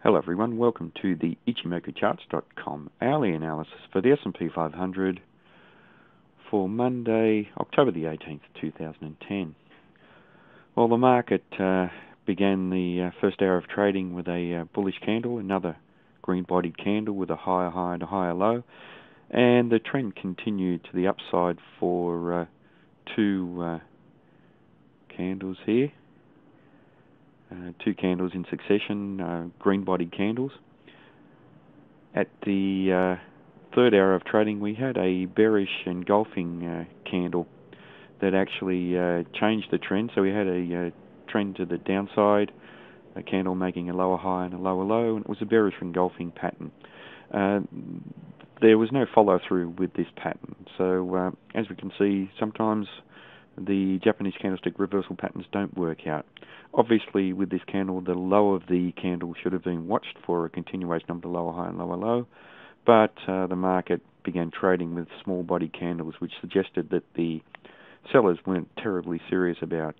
Hello everyone, welcome to the Ichimoku hourly analysis for the SP 500 for Monday, October the 18th, 2010. Well, the market began the first hour of trading with a bullish candle, another green-bodied candle with a higher high and a higher low, and the trend continued to the upside for two candles here. Two candles in succession, green-bodied candles. At the third hour of trading, we had a bearish engulfing candle that actually changed the trend. So we had a trend to the downside, a candle making a lower high and a lower low, and it was a bearish engulfing pattern. There was no follow-through with this pattern. So as we can see, sometimes the Japanese candlestick reversal patterns don't work out. Obviously, with this candle, the low of the candle should have been watched for a continuation of the lower high and lower low, but the market began trading with small body candles, which suggested that the sellers weren't terribly serious about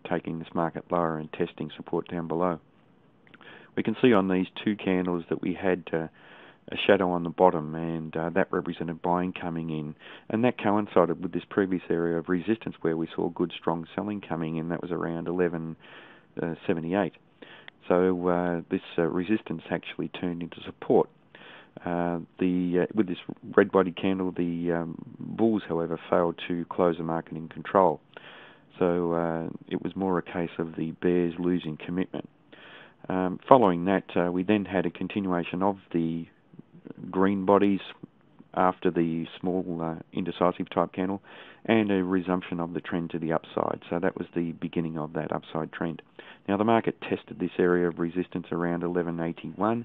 taking this market lower and testing support down below. We can see on these two candles that we had a shadow on the bottom, and that represented buying coming in, and that coincided with this previous area of resistance where we saw good strong selling coming in. That was around 1178. So this resistance actually turned into support. With this red body candle, the bulls, however, failed to close the market in control. So it was more a case of the bears losing commitment. Following that, we then had a continuation of the green bodies after the small indecisive type candle, and a resumption of the trend to the upside. So that was the beginning of that upside trend. Now the market tested this area of resistance around 1181,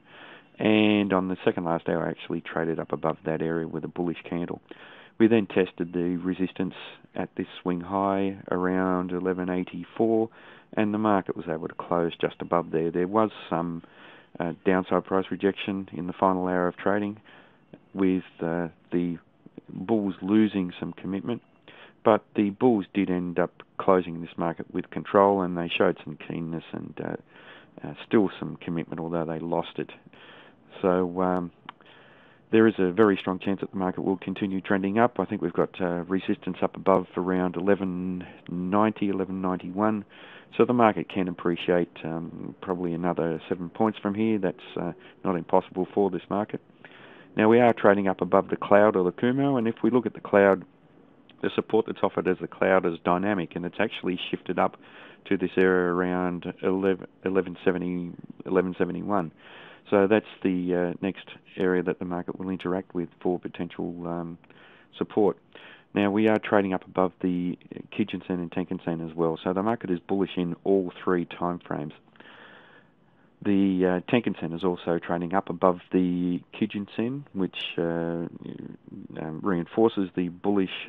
and on the second last hour actually traded up above that area with a bullish candle. We then tested the resistance at this swing high around 1184, and the market was able to close just above there. There was some downside price rejection in the final hour of trading, with the bulls losing some commitment, but the bulls did end up closing this market with control, and they showed some keenness and still some commitment, although they lost it. So there is a very strong chance that the market will continue trending up. I think we've got resistance up above around 1190, 1191. So the market can appreciate probably another 7 points from here. That's not impossible for this market. Now we are trading up above the cloud or the Kumo, and if we look at the cloud, the support that's offered as the cloud is dynamic, and it's actually shifted up to this area around 1170, 1171. So that's the next area that the market will interact with for potential support. Now we are trading up above the Kijun-sen and Tenkan-sen as well, so the market is bullish in all three time frames. The Tenkan-sen is also trading up above the Kijun-sen, which reinforces the bullish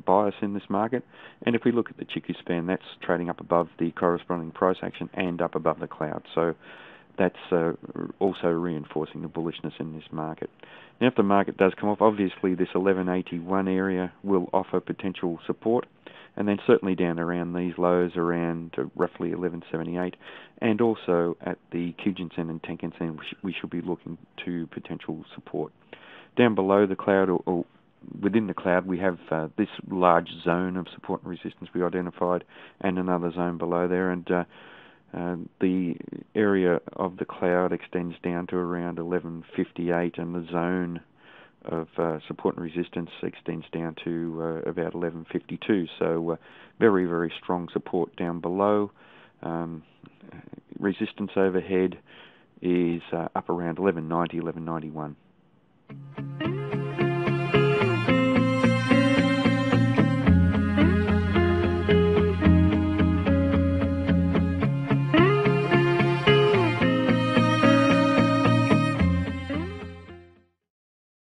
bias in this market. And if we look at the Chikou span, that's trading up above the corresponding price action and up above the cloud. So that's also reinforcing the bullishness in this market. Now if the market does come off, obviously this 1181 area will offer potential support, and then certainly down around these lows around roughly 1178, and also at the Kijun-sen and Tenkan-sen we should be looking to potential support. Down below the cloud, or within the cloud, we have this large zone of support and resistance we identified, and another zone below there, and the area of the cloud extends down to around 1158, and the zone of support and resistance extends down to about 1152. So very, very strong support down below. Resistance overhead is up around 1190, 1191.